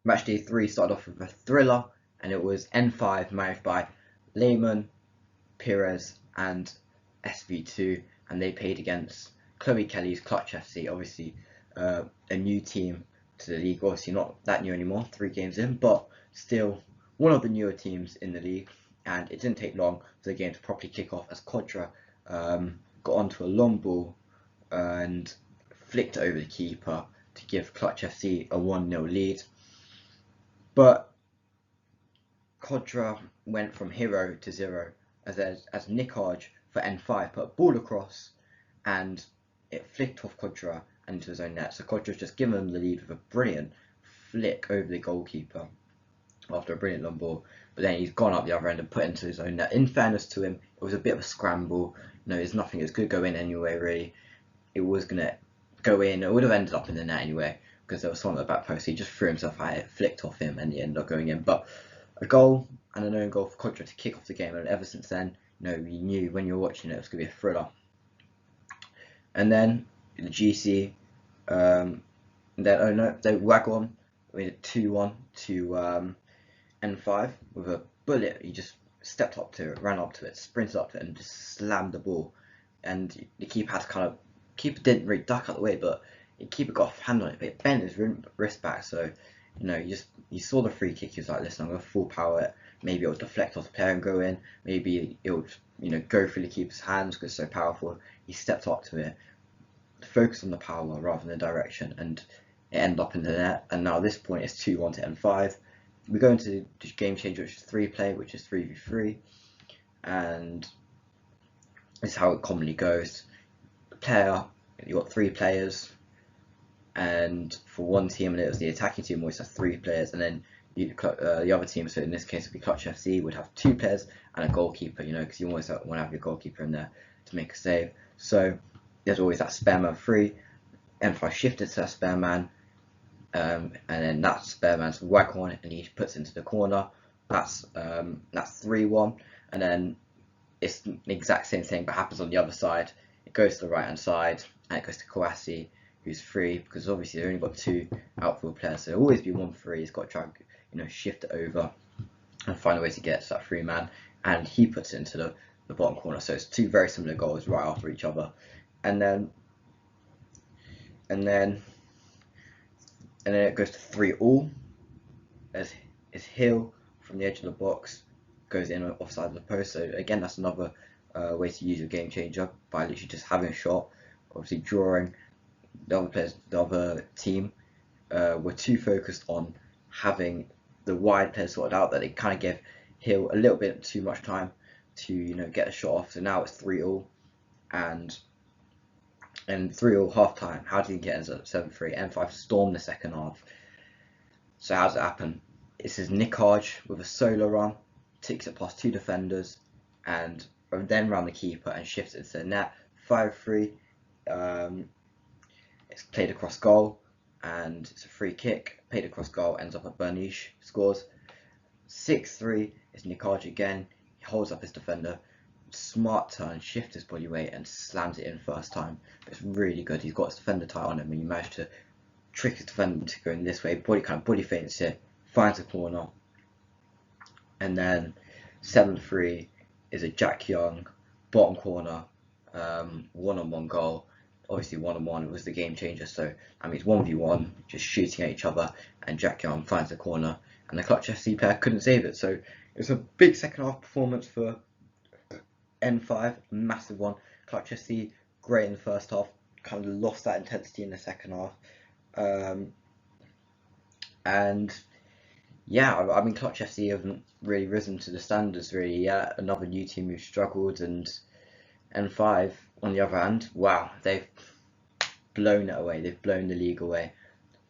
Match day 3 started off with a thriller, and it was N5 managed by Lehman, Perez, and SV2, and they played against Chloe Kelly's Clutch FC. Obviously, a new team to the league. Obviously, not that new anymore, 3 games in, but still one of the newer teams in the league. And it didn't take long for the game to properly kick off as Contra got onto a long ball and flicked over the keeper to give Clutch FC a 1-0 lead. But Contra went from hero to zero as Niko for N5 put a ball across and it flicked off Contra and into his own net. So Contra's just given him the lead with a brilliant flick over the goalkeeper after a brilliant long ball. But then he's gone up the other end and put it into his own net. In fairness to him, it was a bit of a scramble. There's nothing that's going to go in anyway, really. It was going to go in. It would have ended up in the net anyway because there was someone at the back post. He just threw himself at it, flicked off him, and he ended up going in. But a goal and an own goal for Contra to kick off the game, and ever since then, you knew when you were watching it was going to be a thriller. And then the GC, they Wagon made it 2-1 to N5 with a bullet. He just stepped up to it, ran up to it, sprinted up to it, and just slammed the ball. And the keeper had to keeper didn't really duck out the way, but the keeper got a hand on it, but it bent his wrist back. So you saw the free kick. He was like, listen, I'm going to full power it. Maybe it'll deflect off the player and go in. Maybe it'll go through the keeper's hands because it's so powerful. He stepped up to it, focused on the power rather than the direction, and it ended up in the net. And now at this point it's 2-1 to N5. We go into the game changer, which is 3-play, which is 3v3, and this is how it commonly goes. The player, you got 3 players, and for one team, and it was the attacking team, always has 3 players, and then the other team, so in this case it would be Clutch FC, would have 2 players and a goalkeeper, because you always want to have your goalkeeper in there to make a save. So there's always that spare man free. N5 shifted to that spare man, and then that spare man's whack on it, and he puts it into the corner. That's 3-1, and then it's the exact same thing, but happens on the other side. It goes to the right hand side, and it goes to Kawasi, who's free, because obviously they've only got 2 outfield players, so there'll always be one free. He's got to try and shift it over and find a way to get to that free man, and he puts it into the bottom corner. So it's 2 very similar goals right after each other, and then it goes to 3-all as Hill from the edge of the box goes in offside of the post. So again, that's another way to use your game changer, by literally just having a shot, obviously drawing. The other team were too focused on having the wide players sorted out that they kind of gave Hill a little bit too much time to get a shot off. So now it's 3-all, and 3-all half time. How do you get into 7-3? N5 storm the second half. So how does it happen? This is Niko with a solo run, takes it past 2 defenders, and then round the keeper and shifts it into the net. 5-3. It's played across goal, and it's a free kick. Played across goal, ends up at Bernice, scores. 6-3 is Niko again. He holds up his defender. Smart turn, shifts his body weight, and slams it in first time. But it's really good. He's got his defender tight on him, and he managed to trick his defender to go in this way. Body feints it, finds a corner, and then 7-3 is a Jack Young bottom corner, one-on-one goal. Obviously, one-on-one was the game changer. So it's 1v1, just shooting at each other, and Jack Young finds the corner, and the Clutch FC player couldn't save it. So it was a big second half performance for N5, massive one. Clutch FC, great in the first half, kind of lost that intensity in the second half. And yeah, Clutch FC haven't really risen to the standards really yet. Another new team who struggled, and N5 on the other hand, wow, they've blown it away. They've blown the league away.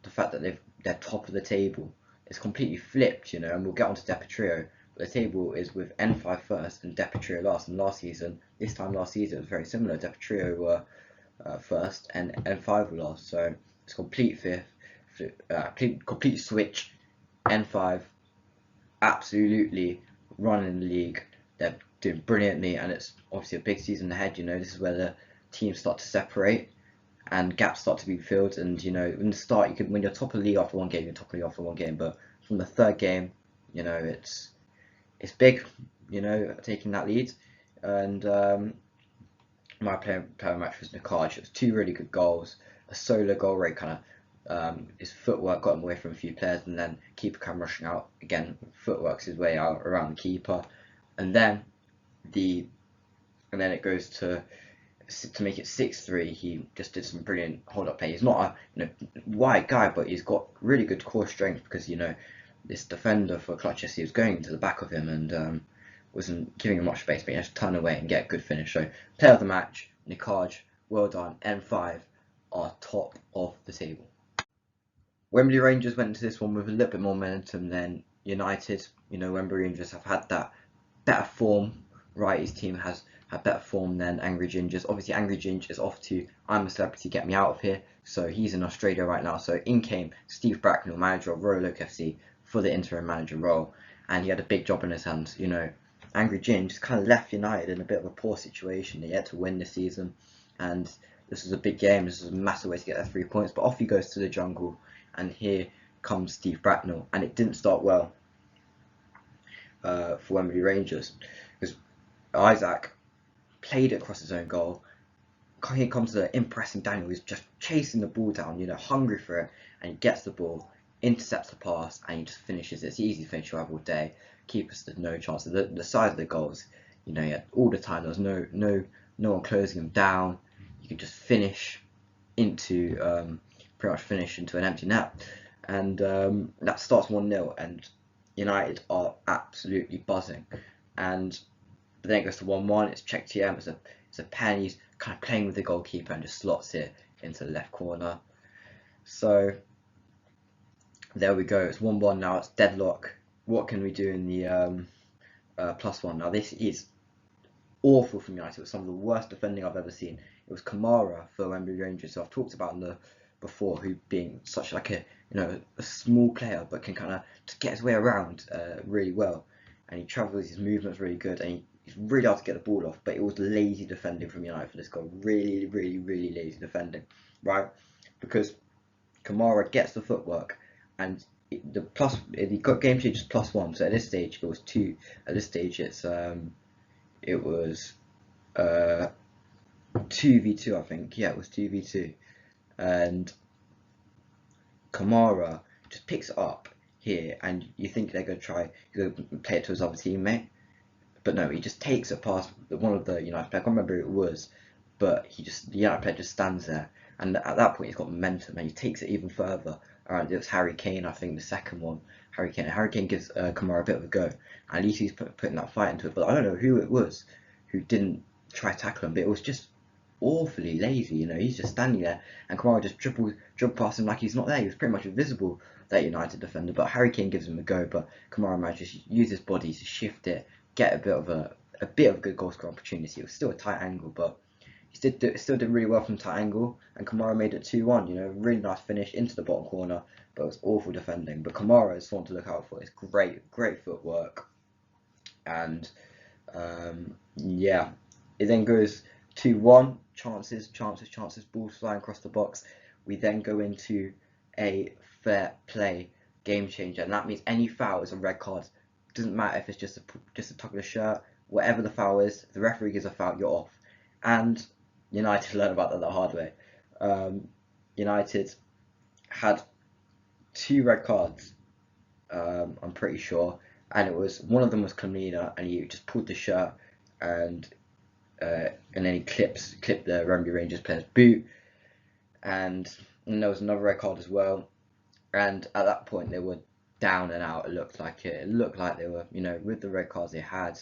The fact that they're top of the table is completely flipped, and we'll get onto Depatrio. The table is with N5 first and Depatrio last. And last season it was very similar. Depatrio were first and N5 were last. So it's complete switch. N5 absolutely running the league. They're doing brilliantly, and it's obviously a big season ahead. This is where the teams start to separate. and gaps start to be filled. And you know, in the start, you could, when you're top of the league after one game, you're top of the league after one game. But from the third game, you know, it's big, you know, taking that lead. And my player match was Niko. It was two really good goals, a solo goal where he kind of his footwork got him away from a few players, and then keeper came rushing out again. Footworks his way out around the keeper, and then it goes to make it 6-3. He just did some brilliant hold up play. He's not a wide guy, but he's got really good core strength, because you know this defender for Clutch SC was going into the back of him and wasn't giving him much space, but he had to turn away and get a good finish. So player of the match, Niko, well done. N5 are top of the table. Wembley Rangers went into this one with a little bit more momentum than United. You know, Wembley Rangers have had that better form. Right, his team has had better form than Angry Gingers. Obviously, Angry Ginge is off to I'm a Celebrity, Get Me Out of Here. So he's in Australia right now. So in came Steve Bracknell, manager of Royal Oak FC, for the interim manager role, and he had a big job in his hands. You know, Angry Ginge just kind of left United in a bit of a poor situation. They had to win this season, and this was a big game. This was a massive way to get their 3 points. But off he goes to the jungle, and here comes Steve Bracknell, and it didn't start well for Wembley Rangers, because Isaac played it across his own goal. Here comes the impressing Daniel, who's just chasing the ball down, you know, hungry for it, and he gets the ball, intercepts the pass, and he just finishes it. It's an easy finish you have all day. Keepers had no chance. The size of the goals, you know, he had all the time. There was no one closing him down. You could just finish into pretty much finish into an empty net, and that starts 1-0, and United are absolutely buzzing. And then it goes to 1-1. It's checked TM. It's a pen. He's kind of playing with the goalkeeper and just slots it into the left corner. So there we go. It's 1-1 now. It's deadlock. What can we do in the +1? Now this is awful from United. It was some of the worst defending I've ever seen. It was Kamara for Wembley Rangers, so I've talked about before, who being such like a small player, but can kind of just get his way around really well, and he travels. His movement's really good, and he's really hard to get the ball off. But it was lazy defending from United for this goal. Really, really, really lazy defending, right? Because Kamara gets the footwork, and he got game change is +1. So at this stage it was 2. At this stage it was 2v2, I think. Yeah, it was 2v2, and Kamara just picks it up here, and you think they're going to play it to his other teammate, but no, he just takes it past one of the United players. I can't remember who it was, but the United player just stands there, and at that point he's got momentum, and he takes it even further. It was Harry Kane, I think, the second one. Harry Kane gives Kamara a bit of a go, and at least he's putting that fight into it. But I don't know who it was who didn't try to tackle him, but it was just awfully lazy. You know, he's just standing there, and Kamara just dribbled past him like he's not there. He was pretty much invisible, that United defender. But Harry Kane gives him a go, but Kamara manages to use his body to shift it, get a bit of a good goal scoring opportunity. It was still a tight angle, but he still did really well from tight angle, and Kamara made it 2-1. You know, really nice finish into the bottom corner, but it was awful defending. But Kamara is someone to look out for. It's great footwork, and yeah, it then goes 2-1. Chances, balls flying across the box. We then go into a fair play game changer, and that means any foul is a red card. Doesn't matter if it's just a tuck of the shirt, whatever the foul is. If the referee gives a foul, you're off. And United learned about that the hard way. United had 2 red cards, I'm pretty sure, and one of them was Kamina, and he just pulled the shirt, and then he clipped the Wembley Rangers player's boot, and there was another red card as well. And at that point they were down and out. It looked like they were, you know, with the red cards they had,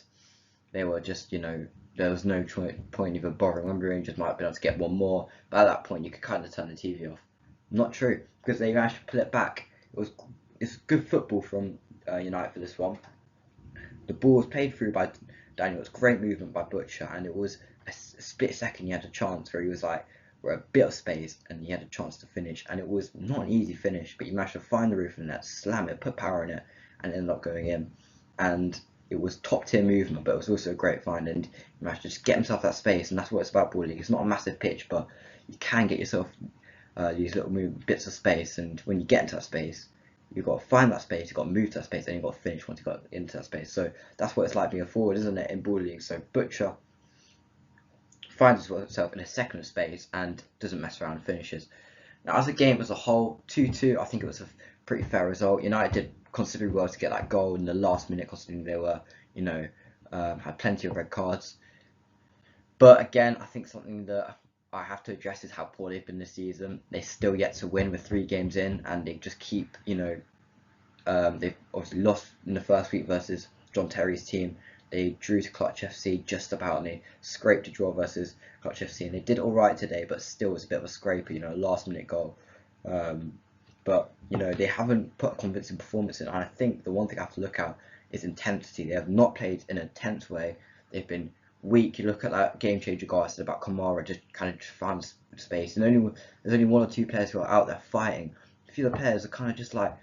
they were just, you know, there was no point even bothering. Wembley Rangers might have been able to get one more, but at that point you could kind of turn the TV off. Not true, because they managed to pull it back. It's good football from United for this one. The ball was played through by Daniel. It was great movement by Butcher, and it was a split second he had a chance where he was like, we're a bit of space, and he had a chance to finish, and it was not an easy finish, but he managed to find the roof of the net, slam it, put power in it, and it ended up going in. And it was top tier movement, but it was also a great find, and he managed to just get himself that space, and that's what it's about ball league. It's not a massive pitch, but you can get yourself these little bits of space, and when you get into that space, you've got to find that space, you've got to move to that space, and you've got to finish once you got into that space. So that's what it's like being a forward, isn't it, in Ball League? So Butcher finds himself in a second of space and doesn't mess around and finishes. Now, as a game as a whole, 2-2, I think it was a pretty fair result. United did considerably well to get that goal in the last minute, considering they were, had plenty of red cards. But again, I think something that I have to address is how poor they've been this season. They still yet to win with 3 games in, and they just keep, they've obviously lost in the first week versus John Terry's team. They drew to Clutch FC just about, and they scraped a draw versus Clutch FC, and they did all right today, but still was a bit of a scraper, last minute goal. But they haven't put a convincing performance in, and I think the one thing I have to look at is intensity. They have not played in an intense way. They've been weak. You look at that game changer goal I said about Kamara, just kind of found space, and there's only 1 or 2 players who are out there fighting. A few of the players are kind of just like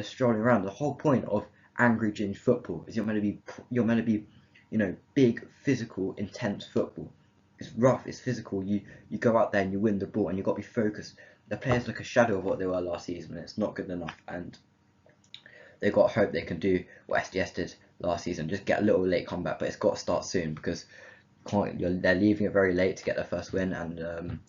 strolling around. The whole point of angry Ginge football is you're meant to be big, physical, intense football. It's rough, it's physical. You go out there and you win the ball, and you've got to be focused. The players look a shadow of what they were last season, and it's not good enough. And they've got to hope they can do what SDS did last season, just get a little late comeback, but it's got to start soon, because they're leaving it very late to get their first win, and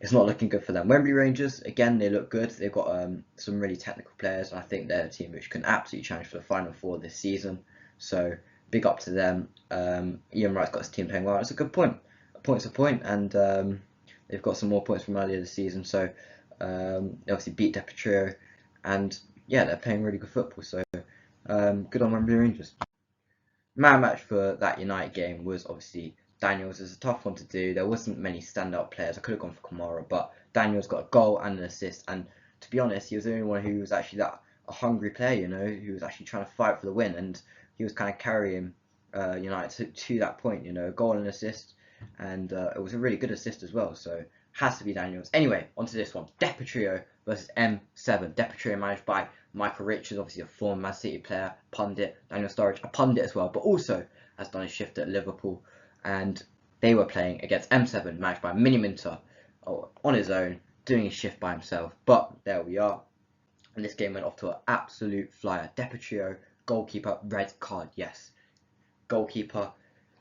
it's not looking good for them. Wembley Rangers, again, they look good. They've got some really technical players, and I think they're a team which can absolutely challenge for the Final Four this season. So big up to them. Ian Wright's got his team playing well. It's a good point. A point's a point, and they've got some more points from earlier this season. So they obviously beat Deportivo, and yeah, they're playing really good football. So good on Wembley Rangers. Man match for that United game was obviously Daniels. It's a tough one to do. There wasn't many standout players. I could have gone for Kamara, but Daniels got a goal and an assist. And to be honest, he was the only one who was actually a hungry player, who was actually trying to fight for the win. And he was kind of carrying United to that point, a goal and an assist. And it was a really good assist as well. So has to be Daniels. Anyway, onto this one. Deportivo versus M7. Deportivo managed by Michael Richards, obviously a former Man City player, pundit. Daniel Sturridge, a pundit as well, but also has done a shift at Liverpool. And they were playing against M7, managed by Mini Minter, on his own, doing his shift by himself. But there we are. And this game went off to an absolute flyer. Deportivo, goalkeeper, red card, yes. Goalkeeper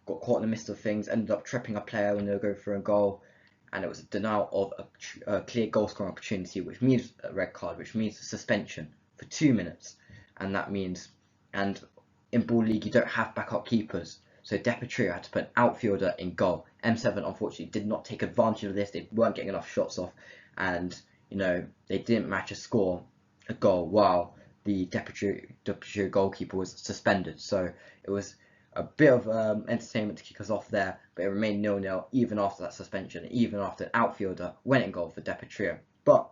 got caught in the midst of things, ended up tripping a player when they were going for a goal. And it was a denial of a clear goal scoring opportunity, which means a red card, which means suspension for 2 minutes. And that means, and in Ball League, you don't have backup keepers. So Deportivo had to put an outfielder in goal. M7 unfortunately did not take advantage of this. They weren't getting enough shots off, and they didn't match a goal while the Deportivo goalkeeper was suspended. So it was a bit of entertainment to kick us off there, but it remained 0-0 even after that suspension, even after an outfielder went in goal for Deportivo. But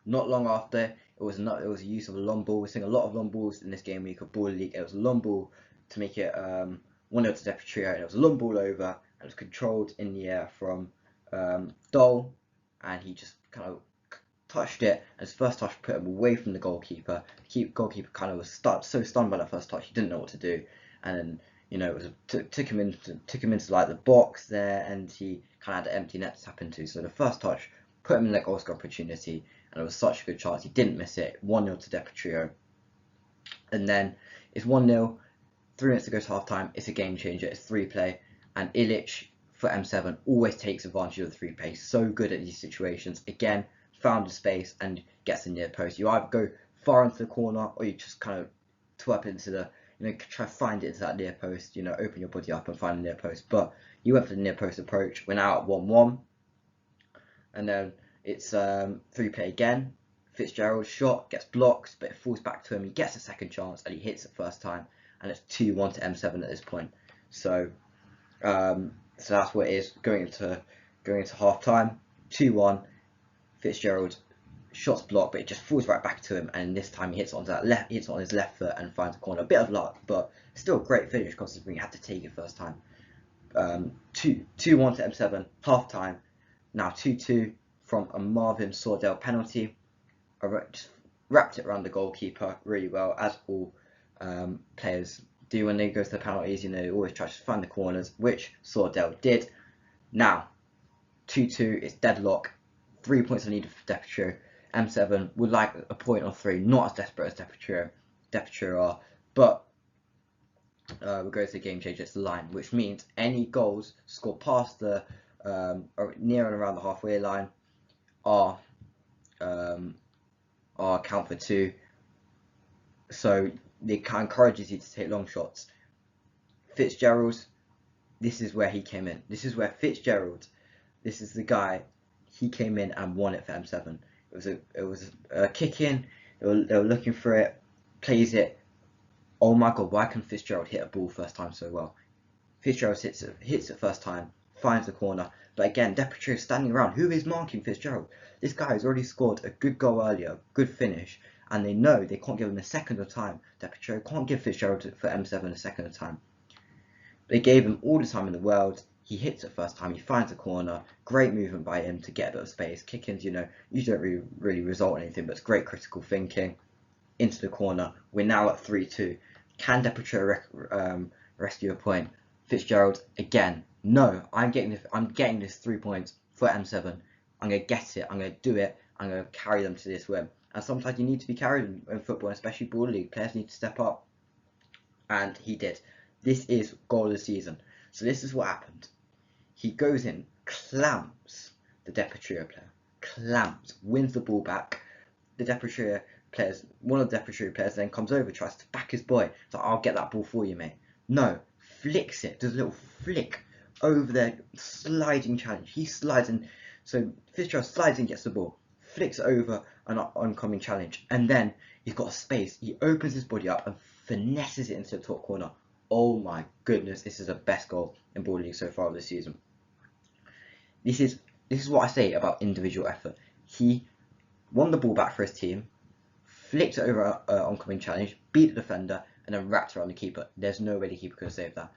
not long after, it was a use of a long ball. We're seeing a lot of long balls in this game week of Ball League. It was a long ball to make it 1-0 to Deportivo, and it was a long ball over, and it was controlled in the air from Dole, and he just kind of touched it, and his first touch put him away from the goalkeeper. The goalkeeper kind of was so stunned by that first touch, he didn't know what to do, and then it was took him into like the box there, and he kind of had an empty net to tap into. So the first touch put him in that goal score opportunity, and it was such a good chance. He didn't miss it. 1-0 to Deportivo, and then it's 1-0. 3 minutes to go to half time. It's a game changer. It's 3-play, and Illich for M7 always takes advantage of the 3-play. So good at these situations. Again, found a space and gets in near post. You either go far into the corner, or you just kind of twerp into the, try to find it into that near post. Open your body up and find the near post. But you went for the near post approach. We're now at 1-1, and then it's 3-play again. Fitzgerald's shot gets blocked, but it falls back to him. He gets a second chance, and he hits it first time. And it's 2-1 to M7 at this point. So that's what it is going into half time. 2-1. Fitzgerald shots blocked, but it just falls right back to him. And this time he hits it on his left foot and finds a corner. A bit of luck, but still a great finish considering he had to take it first time. 2-1 to M7. Half time. Now 2-2 from a Marvin Sordell penalty. I just wrapped it around the goalkeeper really well, as all players do when they go to the penalties. They always try to find the corners, which Sordell did. Now 2-2, it's deadlock, 3 points I need for Deportivo. M7 would like a point or 3, not as desperate as Deportivo are, but we'll go to the game change, it's the line, which means any goals scored past the or near and around the halfway line are count for 2. So it encourages you to take long shots. Fitzgerald, this is where he came in. This is where Fitzgerald, this is the guy, he came in and won it for M7. It was a kick in. They were looking for it, plays it. Oh my god, why can Fitzgerald hit a ball first time so well? Fitzgerald hits it first time, finds the corner. But again, Deportivo standing around. Who is marking Fitzgerald? This guy has already scored a good goal earlier, good finish, and they know they can't give him a second of time. Deportivo can't give Fitzgerald for M7 a second of time. They gave him all the time in the world. He hits it first time, he finds a corner. Great movement by him to get a bit of space. Kick-ins, usually don't really result in anything, but it's great critical thinking. Into the corner. We're now at 3-2. Can Deportivo rescue a point? Fitzgerald again. No, I'm getting this 3 points for M7. I'm gonna get it. I'm gonna do it. I'm gonna carry them to this win. And sometimes you need to be carried in football, especially ball league. Players need to step up, and he did. This is goal of the season. So this is what happened. He goes in, clamps the Deportivo player, wins the ball back. The Deportivo players, one of the Deportivo players then comes over, tries to back his boy. So I'll get that ball for you, mate. No, flicks it, does a little flick over there, sliding challenge. He slides in, so Fitzgerald slides in, gets the ball, flicks it over an oncoming challenge, and then he's got a space. He opens his body up and finesses it into the top corner. Oh my goodness, this is the best goal in Ball League so far this season. This is what I say about individual effort. He won the ball back for his team, flicked it over an oncoming challenge, beat the defender, and then wrapped around the keeper. There's no way the keeper could have saved that.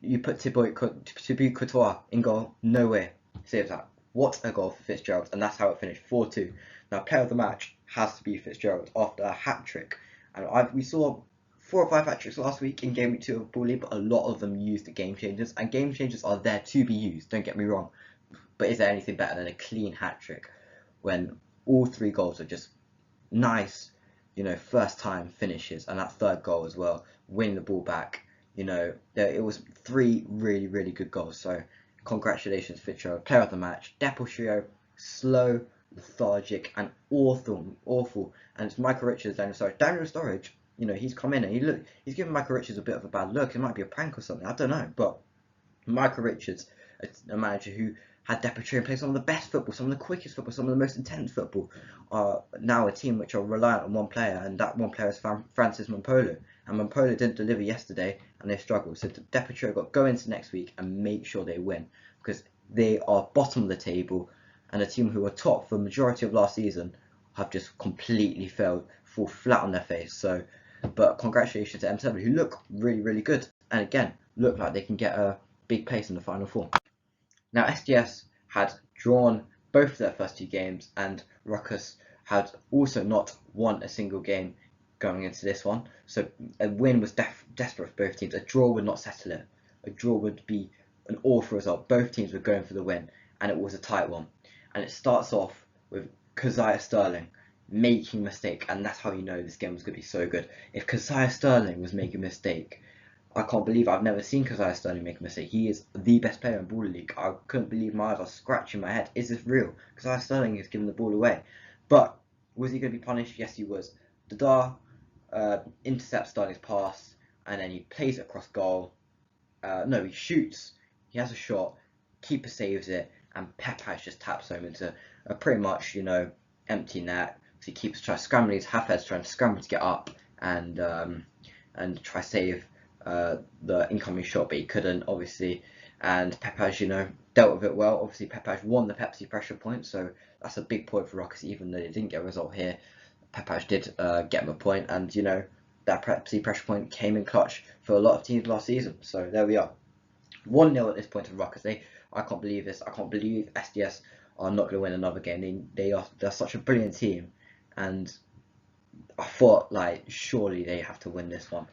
You put Thibaut Courtois in goal, no way saves that. What a goal for Fitzgerald, and that's how it finished, 4-2. Now, player of the match has to be Fitzgerald after a hat trick, and we saw 4 or 5 hat tricks last week in game week 2 of Ball League, but a lot of them used the game changers, and game changers are there to be used, don't get me wrong. But is there anything better than a clean hat trick when all 3 goals are just nice, first time finishes, and that third goal as well, winning the ball back, it was 3 really, really good goals. So congratulations, Fitzgerald, player of the match. Deportivo, slow, lethargic, and awful. And it's Michael Richards, Daniel Sturridge. He's come in and he's given Michael Richards a bit of a bad look. It might be a prank or something, I don't know. But Michael Richards, a manager who had Deportivo play some of the best football, some of the quickest football, some of the most intense football, are now a team which are reliant on one player, and that one player is Francis Mompolo. And Mompolo didn't deliver yesterday, and they struggled. So Deportivo got to go into next week and make sure they win, because they are bottom of the table, and a team who were top for the majority of last season have just completely failed, fall flat on their face. So, but congratulations to M7, who look really, really good, and again, look like they can get a big place in the Final Four. Now, SDS had drawn both of their first 2 games, and Ruckus had also not won a single game going into this one. So a win was desperate for both teams. A draw would not settle it. A draw would be an awful result. Both teams were going for the win, and it was a tight one. And it starts off with Keziah Sterling making a mistake, and that's how you know this game was going to be so good. If Keziah Sterling was making a mistake, I can't believe I've never seen Keziah Sterling make a mistake. He is the best player in Ball League. I couldn't believe my eyes. I was scratching my head. Is this real? Keziah Sterling is giving the ball away. But was he going to be punished? Yes, he was. Dadar intercepts Sterling's pass, and then he plays it across goal. No, he shoots. He has a shot. Keeper saves it, and Pepaj just taps home into a pretty much, empty net. So he keeps trying to scramble. His half-head's trying to scramble to get up and try save the incoming shot, but he couldn't, obviously. And Pepaj, dealt with it well. Obviously, Pepaj won the Pepsi pressure point, so that's a big point for Rockets, even though they didn't get a result here. Pepaj did get him a point, and that Pepsi pressure point came in clutch for a lot of teams last season. So there we are, 1-0 at this point to Rockets. I can't believe this. I can't believe SDS are not going to win another game. They're such a brilliant team, and I thought surely they have to win this one,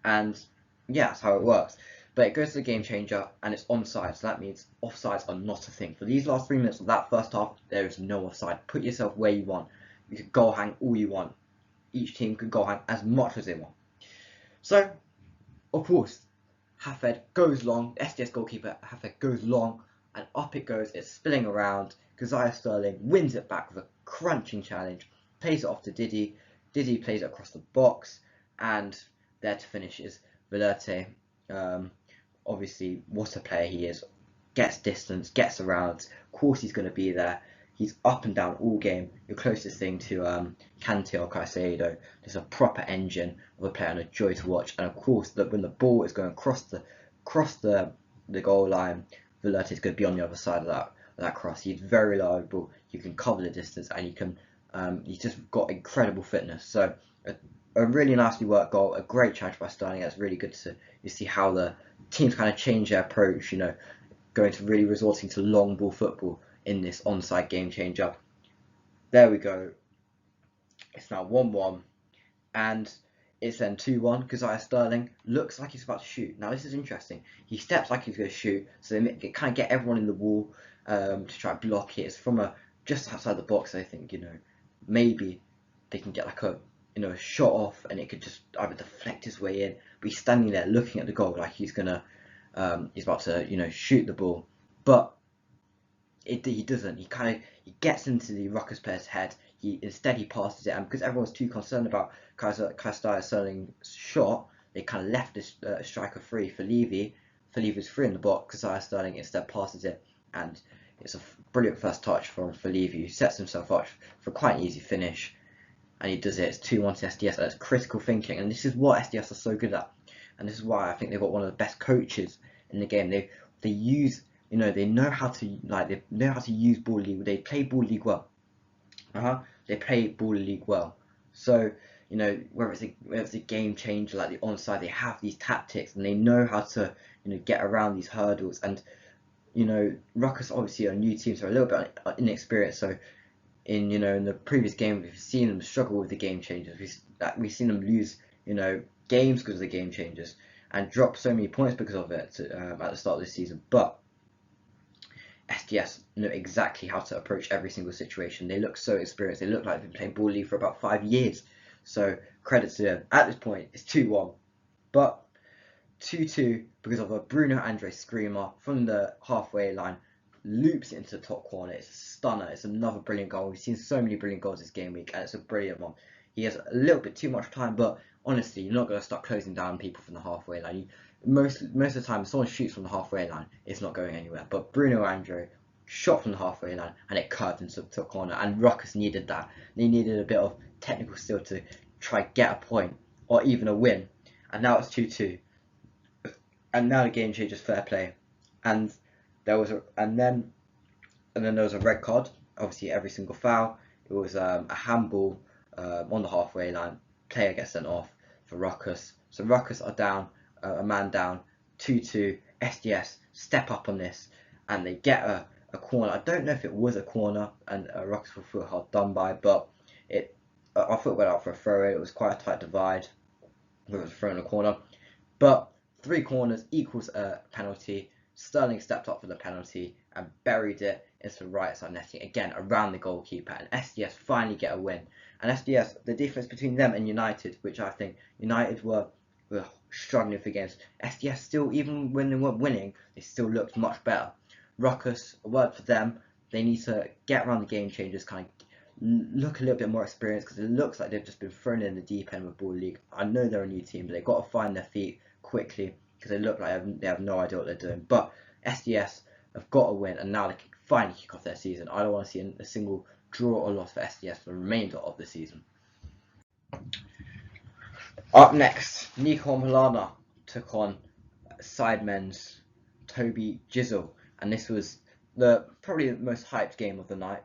and yeah, that's how it works. But it goes to the game changer, and it's onside, so that means offsides are not a thing. For these last 3 minutes of that first half, there is no offside. Put yourself where you want. You could goal hang all you want. Each team could goal hang as much as they want. So, of course, Hafed goes long. The SDS goalkeeper Hafed goes long, and up it goes. It's spilling around. Keziah Sterling wins it back with a crunching challenge. Plays it off to Didi. Didi plays it across the box, and there to finish is Velerte. Obviously, what a player he is. Gets distance, gets around. Of course, he's going to be there. He's up and down all game. Your closest thing to Kante or Caicedo. There's a proper engine of a player and a joy to watch. And of course, when the ball is going across the goal line, Velerte is going to be on the other side of that cross. He's very reliable. You can cover the distance, and you can. He's just got incredible fitness. So a really nicely worked goal. A great challenge by Sterling. It's really good to see how the teams kind of change their approach. Going to really resorting to long ball football in this onside game changer. There we go. It's now 1-1, and it's then 2-1. Keziah Sterling looks like he's about to shoot. Now this is interesting. He steps like he's going to shoot, so they kind of get everyone in the wall to try and block it. It's from just outside the box. I think maybe they can get like a shot off, and it could just either deflect his way in. But he's standing there looking at the goal like he's about to shoot the ball, but he doesn't. He gets into the Ruckus player's head. Instead he passes it, and because everyone's too concerned about Keziah Sterling's shot, they kind of left this striker free for Levy. For Levy's free in the box. Keziah Sterling instead passes it, and it's a brilliant first touch from Levy, who sets himself up for quite an easy finish, and he does it. It's 2-1 to SDS. That's critical thinking, and this is what SDS are so good at, and this is why I think they've got one of the best coaches in the game. They use they know how to use ball league. They play ball league well. They play ball league well. So whether it's a game changer like the onside, they have these tactics and they know how to get around these hurdles. And Ruckus obviously are new teams, so a little bit inexperienced. So in the previous game, we've seen them struggle with the game changers. We've seen them lose games because of the game changers and drop so many points because of it at the start of this season. But SDS know exactly how to approach every single situation. They look so experienced. They look like they've been playing ball league for about 5 years. So credit to them. At this point, it's 2-1, but 2-2 because of a Bruno Andre screamer from the halfway line, loops into the top corner. It's a stunner. It's another brilliant goal. We've seen so many brilliant goals this game week, and it's a brilliant one. He has a little bit too much time, but honestly, you're not going to start closing down people from the halfway line. Most of the time, if someone shoots from the halfway line, it's not going anywhere. But Bruno Andre shot from the halfway line, and it curved into the top corner. And Ruckus needed that. They needed a bit of technical skill to try get a point or even a win. And now it's 2-2. And now the game changes fair play. And there was then there was a red card. Obviously, every single foul. It was a handball on the halfway line. Player gets sent off for Ruckus. So Ruckus are down, a man down, 2-2. SDS step up on this, and they get a corner. I don't know if it was a corner, and Ruckus will feel hard done by, but I thought it went out for a throw. It was quite a tight divide. It was a throw in a corner, but 3 corners equals a penalty. Sterling stepped up for the penalty and buried it into the right side netting, again around the goalkeeper, and SDS finally get a win. And SDS, the difference between them and United, which I think United were struggling for games, SDS still, even when they weren't winning, they still looked much better. Ruckus, a word for them, they need to get around the game changers, kind of look a little bit more experienced, because it looks like they've just been thrown in the deep end with Ball League. I know they're a new team, but they've got to find their feet quickly, because they look like they have no idea what they're doing. But SDS have got to win, and now they can finally kick off their season. I don't want to see a single draw or loss for SDS for the remainder of the season. Up next, Niko and Milana took on Sidemen's Tobi Jizzle, and this was probably the most hyped game of the night,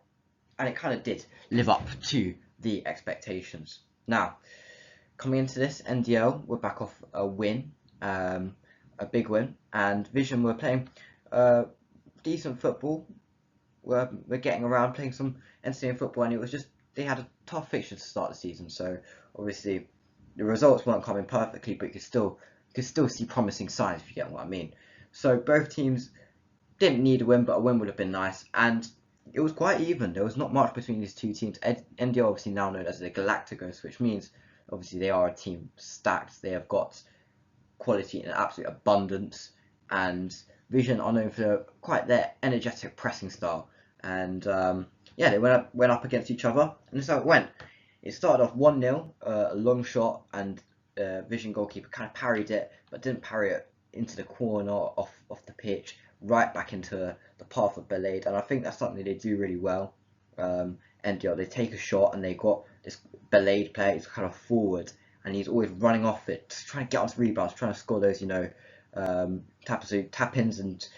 and it kind of did live up to the expectations. Now, coming into this, NDL were back off a win, a big win, and Vision were playing decent football. We're getting around, playing some entertaining football, and it was just, they had a tough fixture to start the season, so obviously the results weren't coming perfectly, but you could could still see promising signs, if you get what I mean. So both teams didn't need a win, but a win would have been nice, and it was quite even. There was not much between these two teams. NDL obviously now known as the Galacticos, which means obviously they are a team stacked. They have got quality in absolute abundance, and Vision are known for quite their energetic pressing style. And yeah, they went up against each other, and this is how it went. It started off 1-0, a long shot, and Vision goalkeeper kind of parried it, but didn't parry it into the corner off the pitch, right back into the path of Belade. And I think that's something they do really well. NDL, they take a shot, and they got this Belade player, he's kind of forward, and he's always running off it, just trying to get onto rebounds, trying to score those, tap-ins, and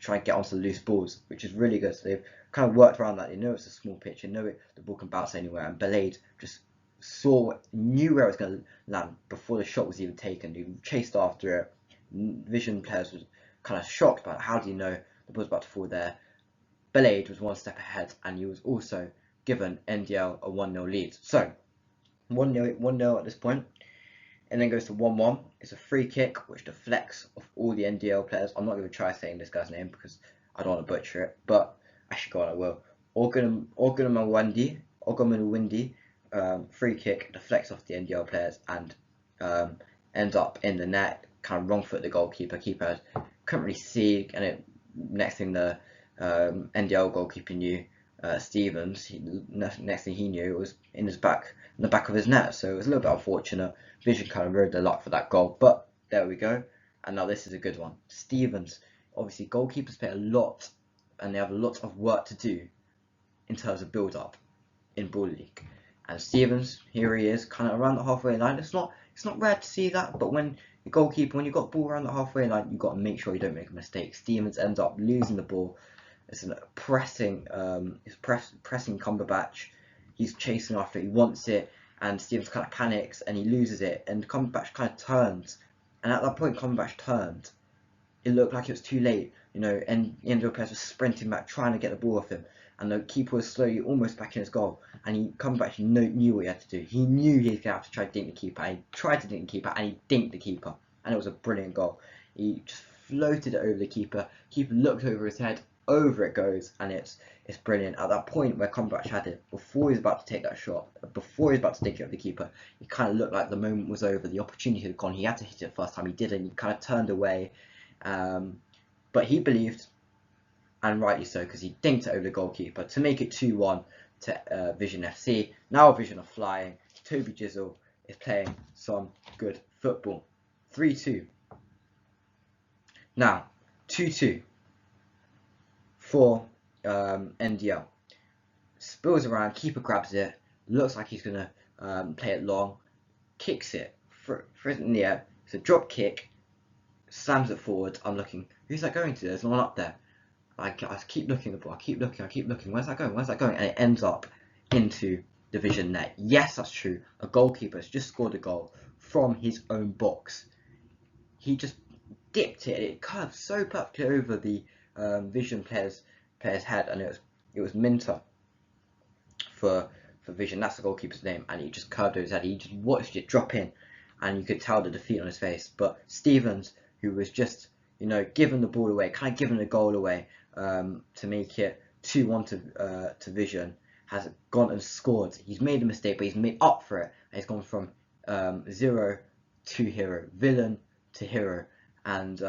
try and get onto the loose balls, which is really good. So they've kind of worked around that. They know it's a small pitch, they know the ball can bounce anywhere, and Belade just knew where it was going to land before the shot was even taken. He chased after it. Vision players was kind of shocked about how do you know the ball's about to fall there. Belade was one step ahead, and he was also given NDL a 1-0 lead. So 1-0 at this point, and then goes to 1-1. It's a free kick which deflects off all the NDL players. I'm not going to try saying this guy's name because I don't want to butcher it, but actually, God, I will. Ogunmawindi, free kick, deflects off the NDL players and ends up in the net. Kind of wrong foot the goalkeeper. Keeper couldn't really see, and next thing the NDL goalkeeper knew, Stevens. Next thing he knew, it was in the back of his net. So it was a little bit unfortunate. Vision kind of rode the luck for that goal, but there we go. And now this is a good one. Stevens. Obviously, goalkeepers play a lot, and they have a lot of work to do in terms of build-up in Ball League. And Stevens, here he is, kind of around the halfway line. It's not rare to see that, but when you've got the ball around the halfway line, you've got to make sure you don't make a mistake. Stevens ends up losing the ball. It's a pressing Cumberbatch. He's chasing after it, he wants it, and Stevens kind of panics and he loses it, and Cumberbatch kind of turns. And at that point, Cumberbatch turned. It looked like it was too late, and the NDL players were sprinting back, trying to get the ball off him, and the keeper was slowly almost back in his goal, and Cumberbatch knew what he had to do. He knew he was going to have to try to dink the keeper, and he tried to dink the keeper, and he dinked the keeper, and it was a brilliant goal. He just floated it over the keeper. Keeper looked over his head, over it goes, and it's brilliant. At that point where Cumberbatch had it, before he was about to take that shot, before he was about to dink it over the keeper, it kind of looked like the moment was over. The opportunity had gone. He had to hit it first time. He didn't. He kind of turned away. But he believed, and rightly so, because he dinked it over the goalkeeper to make it 2-1 to Vision FC. Now Vision are flying. Tobi Jizzle is playing some good football. 3-2. Now 2-2 for NDL. Spills around, keeper grabs it, looks like he's going to play it long, kicks it for in the air. It's a drop kick, slams it forward. I'm looking, who's that going to? There's no one up there. I keep looking at the ball, I keep looking, where's that going? And it ends up into the Vision net. Yes, that's true. A goalkeeper has just scored a goal from his own box. He just dipped it curved so perfectly over the Vision player's head, and it was Minter for Vision. That's the goalkeeper's name, and he just curved over his head. He just watched it drop in, and you could tell the defeat on his face. But Stevens, who was just giving the ball away, kind of giving the goal away to make it 2-1 to Vision, has gone and scored. He's made a mistake, but he's made up for it. And he's gone from 0 to hero, villain to hero, and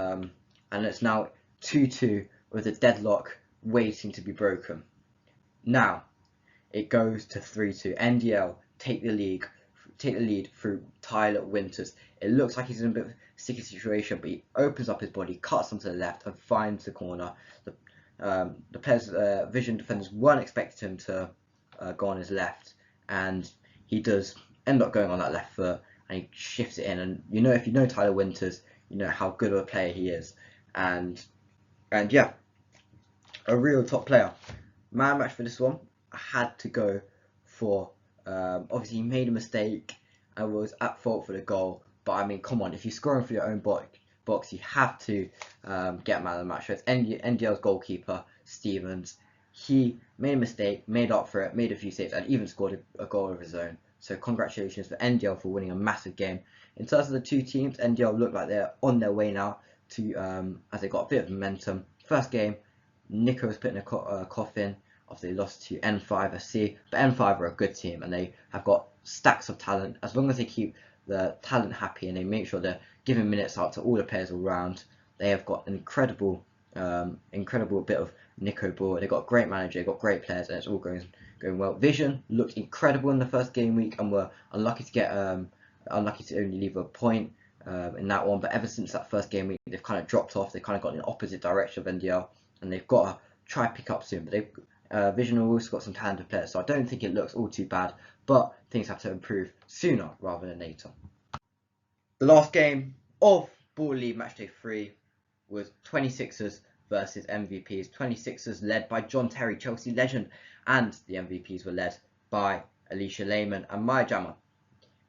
it's now 2-2 with a deadlock waiting to be broken. Now it goes to 3-2. NDL take the lead through Tyler Winters. It looks like he's in a bit of a sticky situation, but he opens up his body, cuts onto the left, and finds the corner. The players, Vision defenders, weren't expecting him to go on his left, and he does end up going on that left foot, and he shifts it in. And if you know Tyler Winters, you know how good of a player he is, and yeah, a real top player. Man match for this one, I had to go for. Obviously, he made a mistake and was at fault for the goal. But I mean, come on, if you're scoring for your own box, you have to get man of the match. So it's NDL's goalkeeper, Stevens, he made a mistake, made up for it, made a few saves, and even scored a goal of his own. So congratulations for NDL for winning a massive game. In terms of the two teams, NDL look like they're on their way now to as they got a bit of momentum. First game, Niko was put in a coffin after they lost to N5 FC, but N5 are a good team and they have got stacks of talent. As long as they keep the talent happy and they make sure they're giving minutes out to all the players all round, they have got an incredible bit of Niko ball. They've got a great manager, they've got great players, and it's all going well. Vision looked incredible in the first game week and were unlucky to only leave a point in that one. But ever since that first game week, they've kind of dropped off. They kind of got in the opposite direction of NDL, and they've got to try pick up soon. But they've Vision have also got some talented players, so I don't think it looks all too bad. But things have to improve sooner rather than later. The last game of Ball League Matchday 3 was 26ers versus MVPs. 26ers led by John Terry, Chelsea legend, and the MVPs were led by Alicia Lehman and Maya Jama.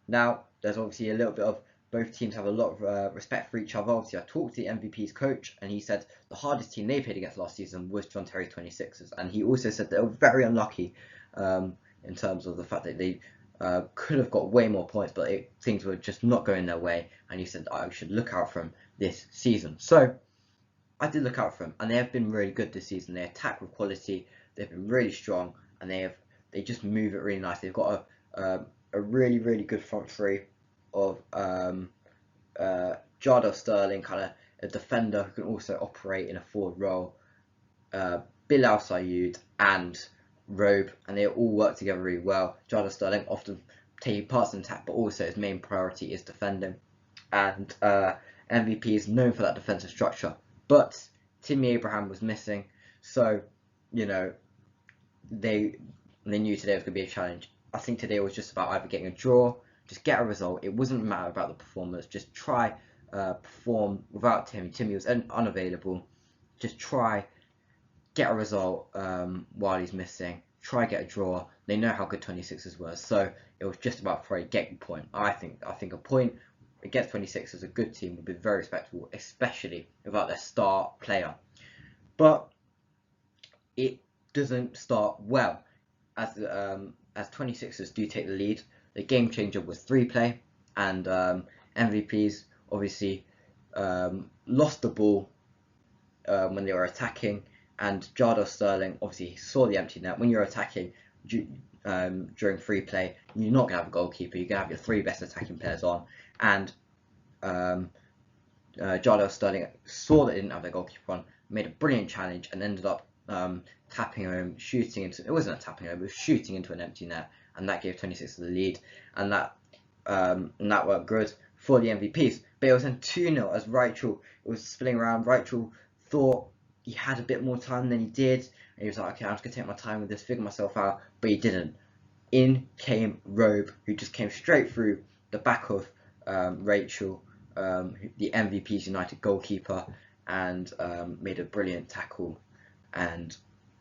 Now, there's obviously a little bit of both teams have a lot of respect for each other. Obviously, I talked to the MVP's coach, and he said the hardest team they played against last season was John Terry's 26ers, and he also said they were very unlucky in terms of the fact that they could have got way more points, but things were just not going their way, and he said I should look out for them this season. So I did look out for them, and they have been really good this season. They attack with quality, they've been really strong, and they just move it really nice. They've got a really, really good front three of Jardel Sterling, kind of a defender who can also operate in a forward role, Bilal Sayud and Robe, and they all work together really well. Jardel Sterling often taking parts in attack, but also his main priority is defending. And MVP is known for that defensive structure. But Timmy Abraham was missing, so you know they knew today was going to be a challenge. I think today was just about either getting a draw, just get a result. It wasn't matter about the performance. Just try perform without Timmy. Timmy was unavailable. Just try get a result while he's missing. Try get a draw. They know how good 26ers were, so it was just about probably getting a point. I think a point against 26 as a good team would be very respectable, especially without their star player. But it doesn't start well as 26ers do take the lead. The game changer was 3-play, and MVPs obviously lost the ball when they were attacking, and Jardel Sterling obviously saw the empty net. When you're attacking during 3-play, you're not going to have a goalkeeper, you're going to have your 3 best attacking players on, and Jardel Sterling saw that they didn't have their goalkeeper on, made a brilliant challenge, and ended up tapping home, shooting into, it wasn't a tapping home, it was shooting into an empty net, and that gave 26 the lead, and that worked good for the MVPs. But it was then 2-0 as Rachel was spilling around. Rachel thought he had a bit more time than he did, and he was like, okay, I'm just going to take my time with this, figure myself out, but he didn't. In came Robe, who just came straight through the back of Rachel, the MVP's United goalkeeper, and made a brilliant tackle, and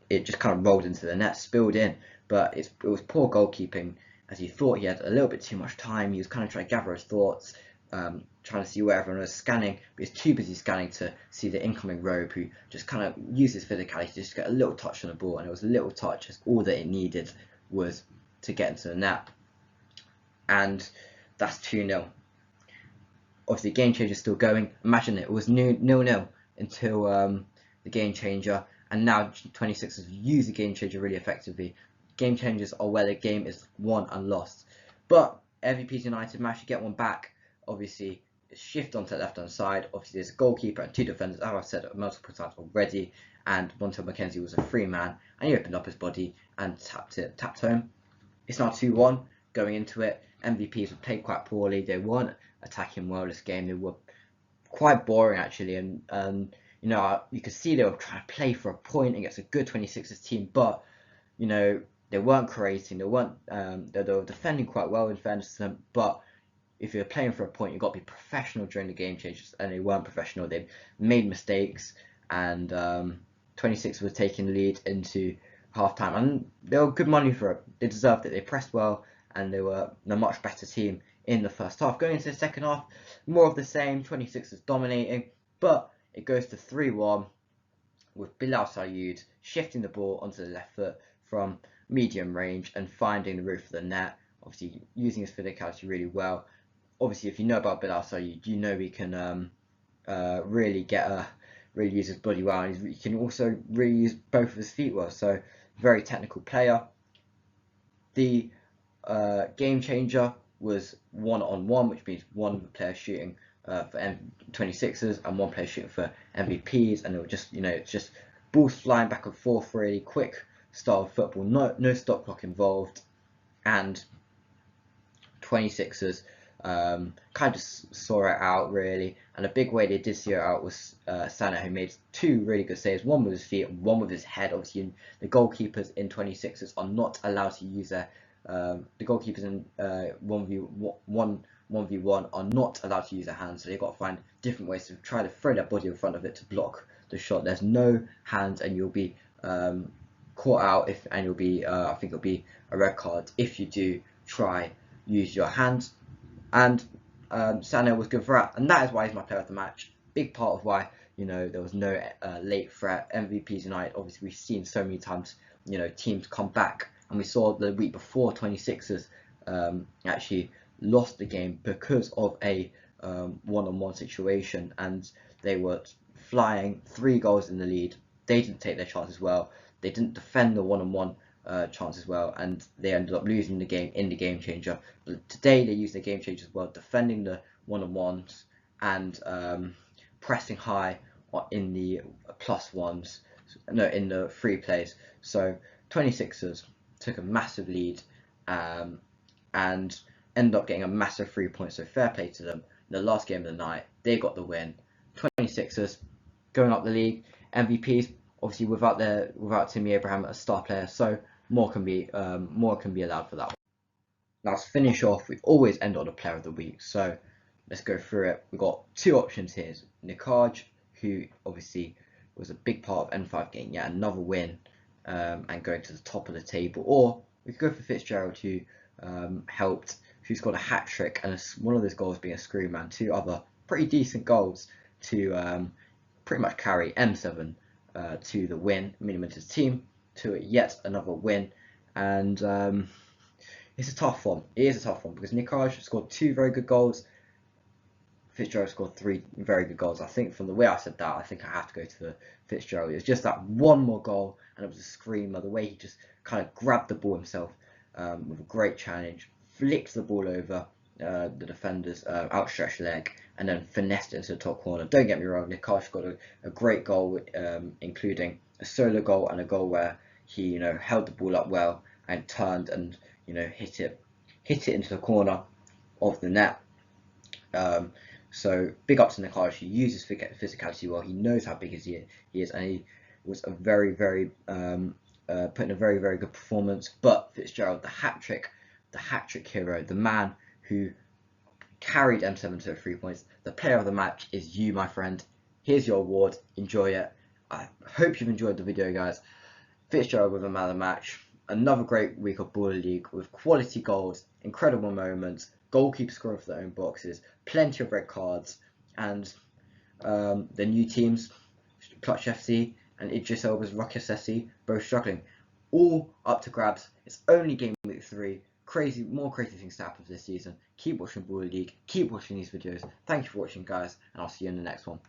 it just kind of rolled into the net, spilled in. But it was poor goalkeeping, as he thought he had a little bit too much time. He was kind of trying to gather his thoughts, trying to see where everyone was scanning, but he's too busy scanning to see the incoming Robe, who just kind of uses physicality to just get a little touch on the ball, and it was a little touch, as all that it needed was to get into the net, and that's 2-0. Obviously, the game changer is still going. Imagine it was 0-0 until the game changer, and now 26 has used the game changer really effectively. Game changers are where the game is won and lost. But MVP's United managed to get one back. Obviously, shift onto the left hand side. Obviously, there's a goalkeeper and 2 defenders, as I've said multiple times already. And Montel McKenzie was a free man, and he opened up his body and tapped home. It's now 2-1 going into it. MVPs have played quite poorly. They weren't attacking well this game. They were quite boring actually, and you know, you could see they were trying to play for a point against a good 26ers team, but you know, they weren't creating. They weren't. They were defending quite well in fairness to them, but if you're playing for a point, you've got to be professional during the game changes, and they weren't professional. They made mistakes, and 26 was taking the lead into half-time, and they were good money for it. They deserved it. They pressed well, and they were a much better team in the first half. Going into the second half, more of the same. 26 is dominating, but it goes to 3-1, with Bilal Sayoud shifting the ball onto the left foot from medium range and finding the roof of the net, obviously using his physicality really well. Obviously, if you know about Bilal Sayoud, you know he can really use his body well, and he can also really use both of his feet well. So very technical player. The game changer was 1-on-1, which means one player shooting for 26ers and one player shooting for MVPs, and it was just, it's just balls flying back and forth, really quick style of football, no stop clock involved, and 26ers kind of saw it out really, and a big way they did see it out was Sana, who made 2 really good saves, one with his feet, one with his head. Obviously, the goalkeepers in 26ers are not allowed to use their the goalkeepers in 1v1 are not allowed to use their hands, so they've got to find different ways to try to throw their body in front of it to block the shot. There's no hands, and you'll be caught out and you'll be I think it'll be a red card if you do try use your hands. And Sano was good for that, and that is why he's my player of the match. Big part of why there was no late threat. MVPs United, obviously we've seen so many times teams come back, and we saw the week before 26ers actually lost the game because of a one-on-one situation, and they were flying 3 goals in the lead. They didn't take their chances well. They didn't defend the one-on-one chance as well, and they ended up losing the game in the game changer. But today they used the game changer as well, defending the one-on-ones and pressing high in the in the free plays. So 26ers took a massive lead and ended up getting a massive 3 points, so fair play to them. In the last game of the night, they got the win. 26ers going up the league, MVPs, obviously without Timmy Abraham as star player, so more can be allowed for that one. Now let's finish off. We always end on a player of the week, so let's go through it. We've got 2 options here. Niko, who obviously was a big part of N5 getting yet another win and going to the top of the table, or we could go for Fitzgerald, who who scored a hat trick, and one of those goals being a screw man, 2 other pretty decent goals to pretty much carry M7 to the win, Miniminter's team to yet another win. And it's a tough one. It is a tough one because Niko scored 2 very good goals. Fitzgerald scored 3 very good goals. I think from the way I said that, I think I have to go to Fitzgerald. It was just that one more goal, and it was a screamer. The way he just kind of grabbed the ball himself with a great challenge, flicked the ball over the defender's outstretched leg, and then finessed it into the top corner. Don't get me wrong, Niko got a great goal, including a solo goal and a goal where he held the ball up well and turned and hit it into the corner of the net. So big up to Niko. He uses physicality well. He knows how big he is, and he was a very put in a very good performance. But Fitzgerald, the hat trick hero, the man who carried M7 to 3 points, the player of the match is you, my friend. Here's your award. Enjoy it. I hope you've enjoyed the video, guys. Fitzgerald with a man of the match. Another great week of Baller League with quality goals, incredible moments, goalkeepers scoring for their own boxes, plenty of red cards, and the new teams, Clutch FC and Idris Elba's Rocket SC, both struggling. All up to grabs. It's only game week 3. More crazy things to happen this season. Keep watching Baller League. Keep watching these videos. Thank you for watching, guys, and I'll see you in the next one.